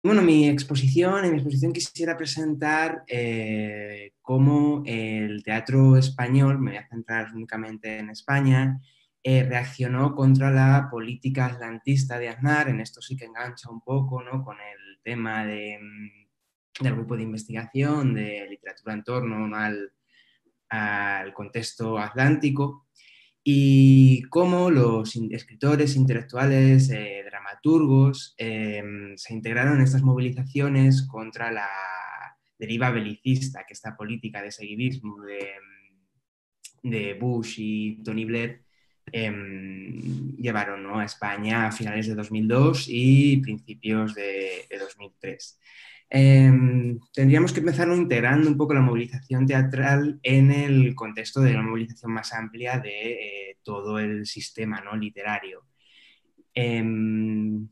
Bueno, en mi exposición quisiera presentar cómo el teatro español, me voy a centrar únicamente en España, reaccionó contra la política atlantista de Aznar. En esto sí que engancha un poco, ¿no?, con el tema del grupo de investigación de literatura en torno, ¿no?, al contexto atlántico, y cómo los escritores, intelectuales, dramaturgos se integraron en estas movilizaciones contra la deriva belicista, que esta política de seguidismo de Bush y Tony Blair llevaron, ¿no?, a España a finales de 2002 y principios de 2003. Tendríamos que empezar integrando un poco la movilización teatral en el contexto de la movilización más amplia de todo el sistema, ¿no?, literario. Un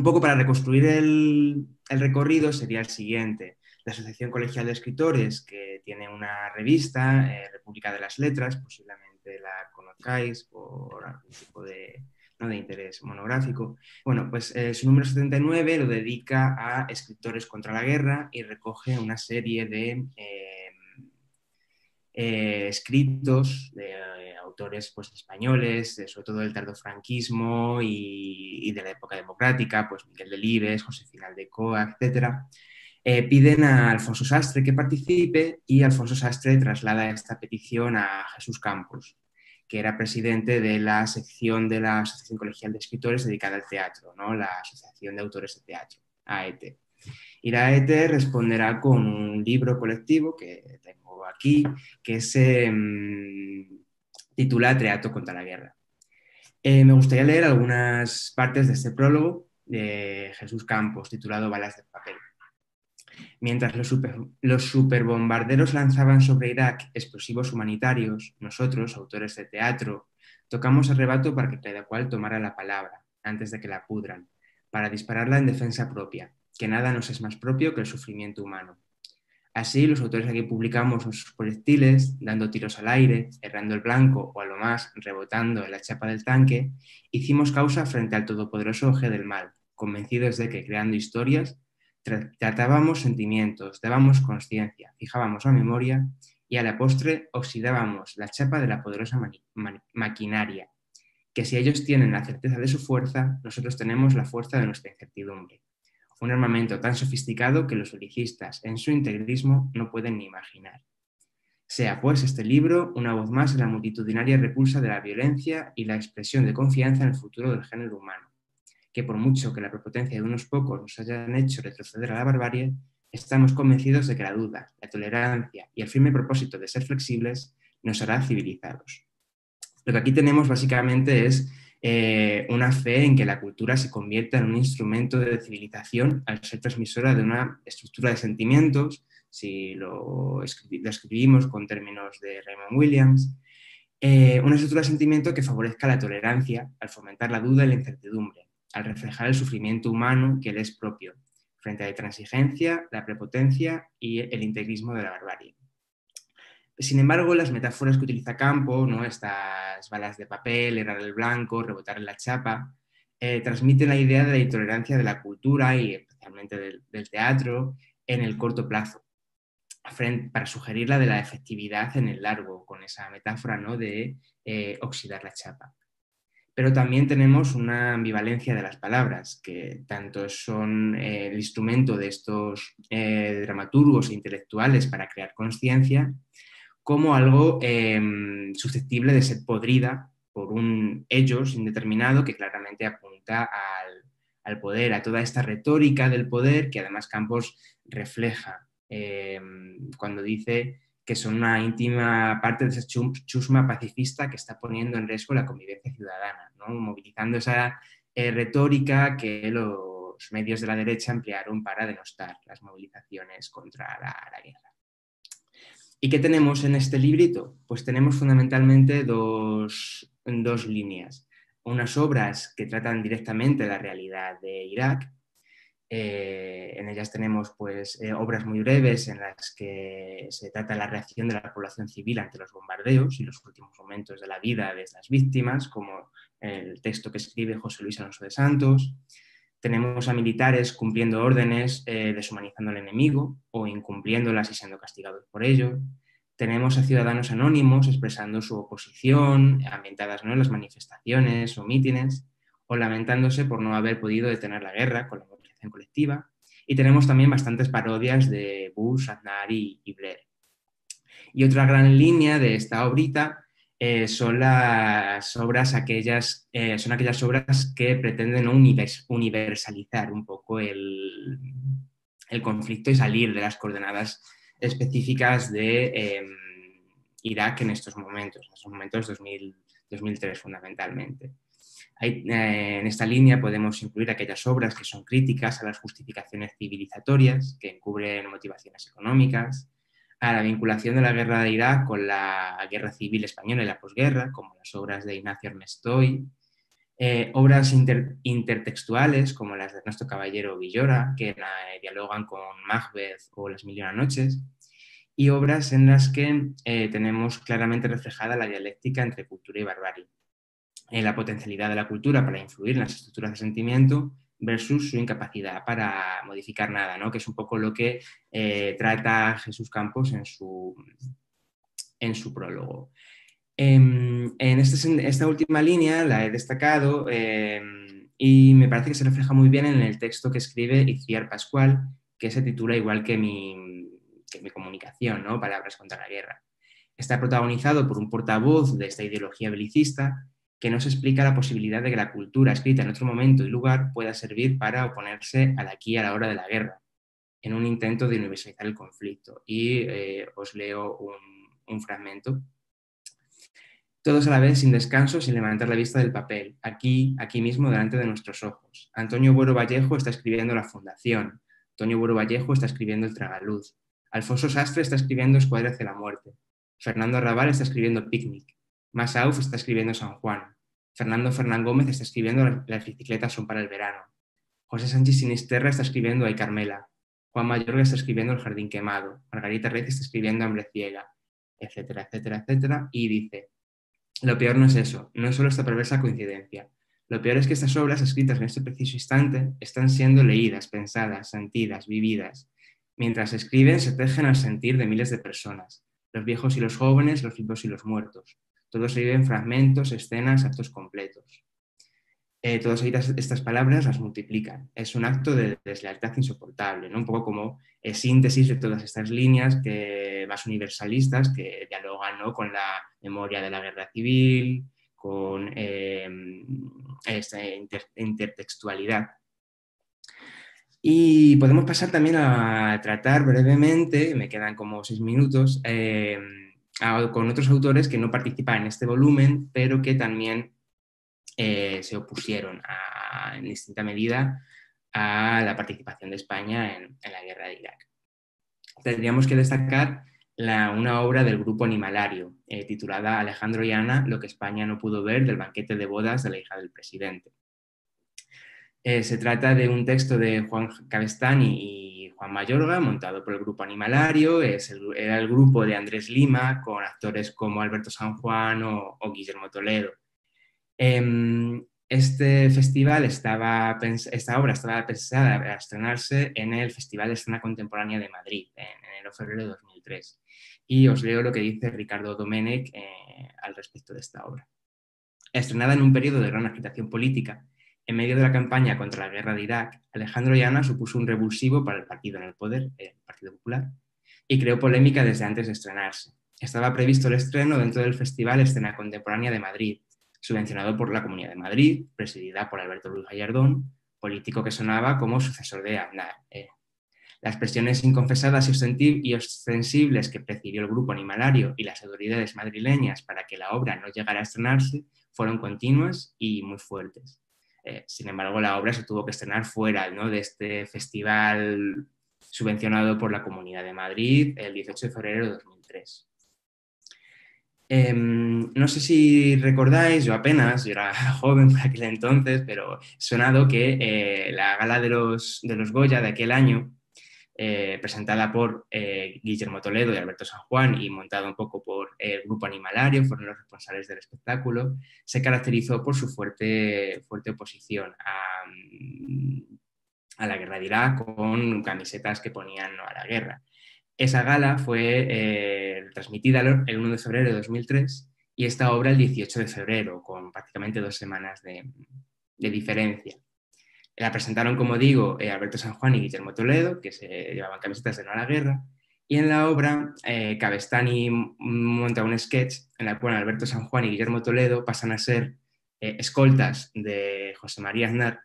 poco para reconstruir el recorrido sería el siguiente. La Asociación Colegial de Escritores, que tiene una revista, República de las Letras, posiblemente la conozcáis por algún tipo de, ¿no?, de interés monográfico. Bueno, pues su número 79 lo dedica a escritores contra la guerra y recoge una serie de escritos de autores, pues, españoles, sobre todo del tardofranquismo y de la época democrática, pues Miguel Delibes, Josefina Aldecoa, etcétera. Piden a Alfonso Sastre que participe, y Alfonso Sastre traslada esta petición a Jesús Campos, que era presidente de la sección de la Asociación Colegial de Escritores dedicada al teatro, ¿no?, la Asociación de Autores de Teatro, AET. Y la AET responderá con un libro colectivo que tengo aquí, que se titula Teatro contra la guerra. Me gustaría leer algunas partes de este prólogo de Jesús Campos, titulado Balas de papel. Mientras los superbombarderos lanzaban sobre Irak explosivos humanitarios, nosotros, autores de teatro, tocamos el rebato para que cada cual tomara la palabra, antes de que la pudran, para dispararla en defensa propia, que nada nos es más propio que el sufrimiento humano. Así, los autores aquí publicamos nuestros proyectiles, dando tiros al aire, errando el blanco o a lo más rebotando en la chapa del tanque, hicimos causa frente al todopoderoso oje del mal, convencidos de que, creando historias, tratábamos sentimientos, dábamos conciencia, fijábamos la memoria y a la postre oxidábamos la chapa de la poderosa maquinaria, que si ellos tienen la certeza de su fuerza, nosotros tenemos la fuerza de nuestra incertidumbre. Un armamento tan sofisticado que los belicistas, en su integrismo, no pueden ni imaginar. Sea, pues, este libro una voz más en la multitudinaria repulsa de la violencia y la expresión de confianza en el futuro del género humano, que por mucho que la prepotencia de unos pocos nos hayan hecho retroceder a la barbarie, estamos convencidos de que la duda, la tolerancia y el firme propósito de ser flexibles nos hará civilizados. Lo que aquí tenemos básicamente es una fe en que la cultura se convierta en un instrumento de civilización al ser transmisora de una estructura de sentimientos, si lo escribimos con términos de Raymond Williams, una estructura de sentimiento que favorezca la tolerancia al fomentar la duda y la incertidumbre, al reflejar el sufrimiento humano que le es propio, frente a la intransigencia, la prepotencia y el integrismo de la barbarie. Sin embargo, las metáforas que utiliza Campo, ¿no?, estas balas de papel, errar el blanco, rebotar en la chapa, transmiten la idea de la intolerancia de la cultura y especialmente del teatro en el corto plazo, para sugerir la de la efectividad en el largo, con esa metáfora, ¿no?, de oxidar la chapa. Pero también tenemos una ambivalencia de las palabras, que tanto son el instrumento de estos dramaturgos e intelectuales para crear conciencia, como algo susceptible de ser podrida por un ellos indeterminado que claramente apunta al poder, a toda esta retórica del poder que además Campos refleja cuando dice que son una íntima parte de esa chusma pacifista que está poniendo en riesgo la convivencia ciudadana, ¿no?, movilizando esa retórica que los medios de la derecha emplearon para denostar las movilizaciones contra la guerra. ¿Y qué tenemos en este librito? Pues tenemos fundamentalmente dos líneas. Unas obras que tratan directamente la realidad de Irak. En ellas tenemos, pues, obras muy breves en las que se trata la reacción de la población civil ante los bombardeos y los últimos momentos de la vida de estas víctimas, como el texto que escribe José Luis Alonso de Santos. Tenemos a militares cumpliendo órdenes, deshumanizando al enemigo o incumpliéndolas y siendo castigados por ello. Tenemos a ciudadanos anónimos expresando su oposición, ambientadas, ¿no?, en las manifestaciones o mítines, o lamentándose por no haber podido detener la guerra con la movilización colectiva. Y tenemos también bastantes parodias de Bush, Aznar y Blair. Y otra gran línea de esta obrita son las obras son aquellas obras que pretenden universalizar un poco el conflicto y salir de las coordenadas específicas de Irak en estos momentos 2003 fundamentalmente. En esta línea podemos incluir aquellas obras que son críticas a las justificaciones civilizatorias, que encubren motivaciones económicas, a la vinculación de la guerra de Irak con la guerra civil española y la posguerra, como las obras de Ignacio Armestoy, obras intertextuales como las de Ernesto Caballero Villora, que dialogan con Macbeth o Las Mil y una noches, y obras en las que tenemos claramente reflejada la dialéctica entre cultura y barbarie, la potencialidad de la cultura para influir en las estructuras de sentimiento versus su incapacidad para modificar nada, ¿no?, que es un poco lo que trata Jesús Campos en su prólogo. En esta última línea la he destacado y me parece que se refleja muy bien en el texto que escribe Itziar Pascual, que se titula igual que mi comunicación, ¿no?, Palabras contra la guerra. Está protagonizado por un portavoz de esta ideología belicista que nos explica la posibilidad de que la cultura escrita en otro momento y lugar pueda servir para oponerse al aquí y a la hora de la guerra, en un intento de universalizar el conflicto. Y os leo un fragmento. Todos a la vez, sin descanso, sin levantar la vista del papel, aquí mismo, delante de nuestros ojos. Antonio Buero Vallejo está escribiendo La Fundación. Antonio Buero Vallejo está escribiendo El Tragaluz. Alfonso Sastre está escribiendo Escuadra hacia la muerte. Fernando Arrabal está escribiendo Picnic. Masauf está escribiendo San Juan. Fernando Fernán Gómez está escribiendo Las bicicletas son para el verano. José Sánchez Sinisterra está escribiendo Ay Carmela. Juan Mayorga está escribiendo El jardín quemado. Margarita Reyes está escribiendo Hambre ciega, etcétera, etcétera, etcétera. Y dice: lo peor no es eso, no es solo esta perversa coincidencia. Lo peor es que estas obras escritas en este preciso instante están siendo leídas, pensadas, sentidas, vividas. Mientras se escriben, se tejen al sentir de miles de personas, los viejos y los jóvenes, los vivos y los muertos. Todos se viven fragmentos, escenas, actos completos. Todas estas palabras las multiplican. Es un acto de deslealtad insoportable, ¿no? Un poco como síntesis de todas estas líneas más universalistas que dialogan, ¿no?, con la memoria de la guerra civil, con esta intertextualidad. Y podemos pasar también a tratar brevemente, me quedan como 6 minutos, con otros autores que no participan en este volumen, pero que también se opusieron en distinta medida a la participación de España en la guerra de Irak. Tendríamos que destacar una obra del grupo Animalario, titulada Alejandro y Ana, lo que España no pudo ver del banquete de bodas de la hija del presidente. Se trata de un texto de Juan Cabestany y Juan Mayorga, montado por el grupo Animalario. Era el grupo de Andrés Lima, con actores como Alberto San Juan o Guillermo Toledo. Esta obra estaba pensada a estrenarse en el Festival de Escena Contemporánea de Madrid, en enero-febrero de 2003. Y os leo lo que dice Ricardo Domènech al respecto de esta obra. Estrenada en un periodo de gran agitación política, en medio de la campaña contra la guerra de Irak, Alejandro y Ana supuso un revulsivo para el partido en el poder, el Partido Popular, y creó polémica desde antes de estrenarse. Estaba previsto el estreno dentro del Festival Escena Contemporánea de Madrid, subvencionado por la Comunidad de Madrid, presidida por Alberto Ruiz Gallardón, político que sonaba como sucesor de Aznar. Las presiones inconfesadas y ostensibles que presidió el grupo Animalario y las autoridades madrileñas para que la obra no llegara a estrenarse fueron continuas y muy fuertes. Sin embargo, la obra se tuvo que estrenar fuera, ¿no?, de este festival subvencionado por la Comunidad de Madrid el 18 de febrero de 2003. No sé si recordáis, yo era joven por aquel entonces, pero he sonado que la gala de los Goya de aquel año presentada por Guillermo Toledo y Alberto San Juan y montada un poco por el Grupo Animalario, fueron los responsables del espectáculo, se caracterizó por su fuerte oposición a la guerra de Irak, con camisetas que ponían no a la guerra. Esa gala fue transmitida el 1 de febrero de 2003 y esta obra el 18 de febrero, con prácticamente 2 semanas de diferencia. La presentaron, como digo, Alberto San Juan y Guillermo Toledo, que se llevaban camisetas de no a la guerra, y en la obra Cavestany monta un sketch en la cual Alberto San Juan y Guillermo Toledo pasan a ser escoltas de José María Aznar,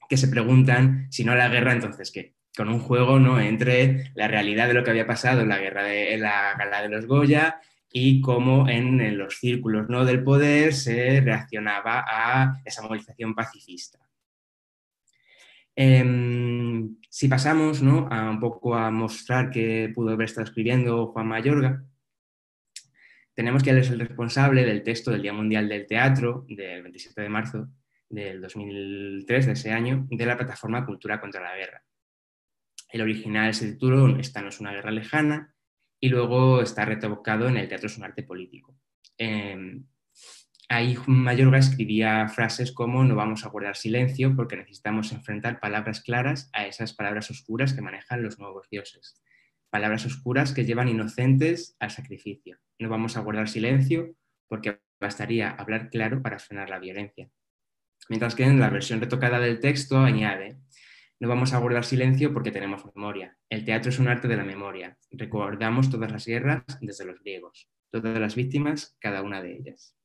que se preguntan si no a la guerra, entonces qué, con un juego, ¿no?, entre la realidad de lo que había pasado en la gala de los Goya y cómo en los círculos, ¿no?, del poder se reaccionaba a esa movilización pacifista. Si pasamos, ¿no?, a un poco a mostrar qué pudo haber estado escribiendo Juan Mayorga, tenemos que él es el responsable del texto del Día Mundial del Teatro del 27 de marzo del 2003, de ese año, de la plataforma Cultura contra la Guerra. El original se tituló Esta no es una guerra lejana y luego está retocado en El teatro es un arte político. Ahí Mayorga escribía frases como no vamos a guardar silencio porque necesitamos enfrentar palabras claras a esas palabras oscuras que manejan los nuevos dioses. Palabras oscuras que llevan inocentes al sacrificio. No vamos a guardar silencio porque bastaría hablar claro para frenar la violencia. Mientras que en la versión retocada del texto añade no vamos a guardar silencio porque tenemos memoria. El teatro es un arte de la memoria. Recordamos todas las guerras desde los griegos. Todas las víctimas, cada una de ellas.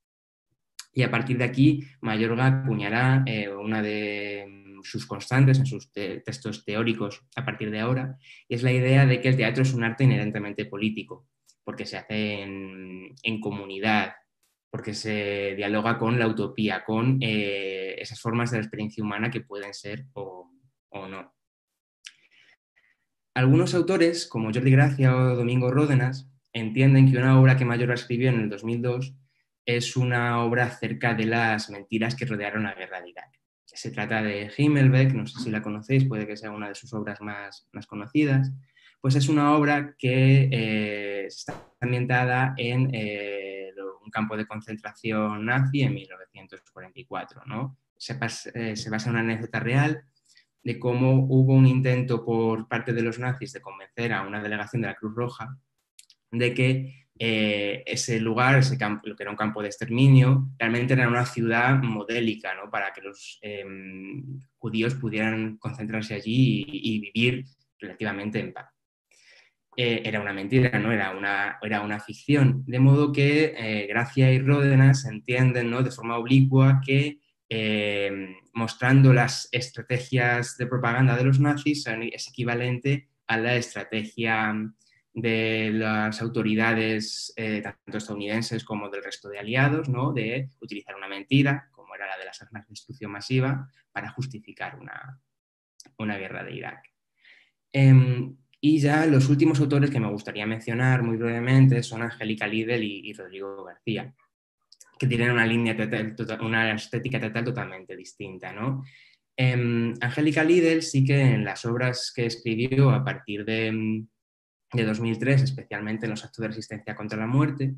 Y a partir de aquí, Mayorga acuñará una de sus constantes en sus textos teóricos a partir de ahora, y es la idea de que el teatro es un arte inherentemente político, porque se hace en comunidad, porque se dialoga con la utopía, con esas formas de la experiencia humana que pueden ser o no. Algunos autores, como Jordi Gracia o Domingo Ródenas, entienden que una obra que Mayorga escribió en el 2002 es una obra acerca de las mentiras que rodearon la guerra de Irak. Se trata de Himmelbeck, no sé si la conocéis, puede que sea una de sus obras más conocidas. Pues es una obra que está ambientada en un campo de concentración nazi en 1944, ¿no? Se basa en una anécdota real de cómo hubo un intento por parte de los nazis de convencer a una delegación de la Cruz Roja de que ese lugar, ese campo, lo que era un campo de exterminio, realmente era una ciudad modélica, ¿no?, para que los judíos pudieran concentrarse allí y vivir relativamente en paz. Era una mentira, ¿no? Era una ficción. De modo que Gracia y Ródenas entienden, ¿no?, de forma oblicua que mostrando las estrategias de propaganda de los nazis es equivalente a la estrategia de las autoridades tanto estadounidenses como del resto de aliados, ¿no?, de utilizar una mentira, como era la de las armas de destrucción masiva, para justificar una guerra de Irak. Y ya los últimos autores que me gustaría mencionar muy brevemente son Angélica Lidl y Rodrigo García, que tienen una línea teatral, una estética teatral totalmente distinta, ¿no? Angélica Lidl sí que en las obras que escribió a partir de 2003, especialmente en los actos de resistencia contra la muerte,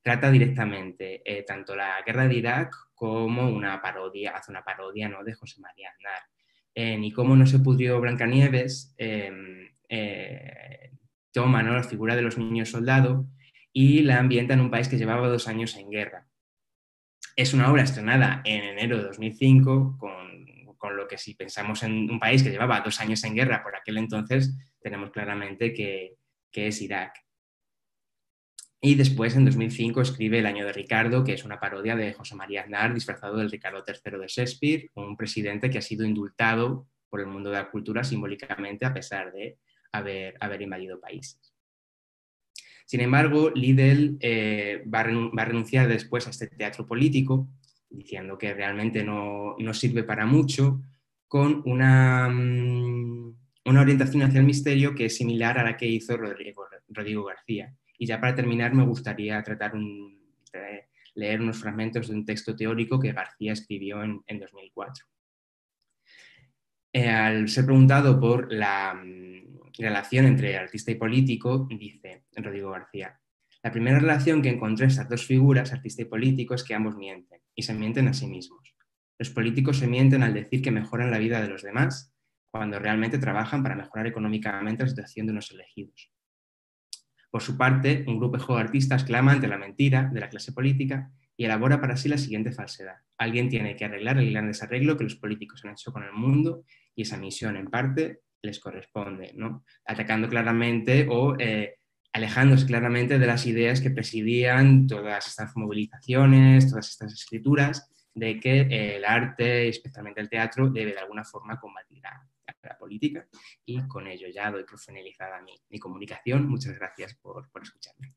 trata directamente tanto la guerra de Irak como hace una parodia, ¿no?, de José María Aznar. Y cómo no se pudrió Blancanieves, toma, ¿no?, la figura de los niños soldado y la ambienta en un país que llevaba 2 años en guerra. Es una obra estrenada en enero de 2005, con lo que si pensamos en un país que llevaba 2 años en guerra por aquel entonces, tenemos claramente que es Irak. Y después, en 2005, escribe El año de Ricardo, que es una parodia de José María Aznar disfrazado del Ricardo III de Shakespeare, un presidente que ha sido indultado por el mundo de la cultura simbólicamente a pesar de haber invadido países. Sin embargo, Lidl va a renunciar después a este teatro político, diciendo que realmente no sirve para mucho, con una orientación hacia el misterio que es similar a la que hizo Rodrigo García. Y ya para terminar, me gustaría leer unos fragmentos de un texto teórico que García escribió en 2004. Al ser preguntado por relación entre artista y político, dice Rodrigo García: la primera relación que encontré estas dos figuras, artista y político, es que ambos mienten, y se mienten a sí mismos. Los políticos se mienten al decir que mejoran la vida de los demás, cuando realmente trabajan para mejorar económicamente la situación de unos elegidos. Por su parte, un grupo de artistas clama ante la mentira de la clase política y elabora para sí la siguiente falsedad: alguien tiene que arreglar el gran desarreglo que los políticos han hecho con el mundo, y esa misión en parte les corresponde, ¿no? Atacando claramente o alejándose claramente de las ideas que presidían todas estas movilizaciones, todas estas escrituras, de que el arte, especialmente el teatro, debe de alguna forma combatir a la política. Y con ello ya doy por finalizada mi comunicación. Muchas gracias por escucharme.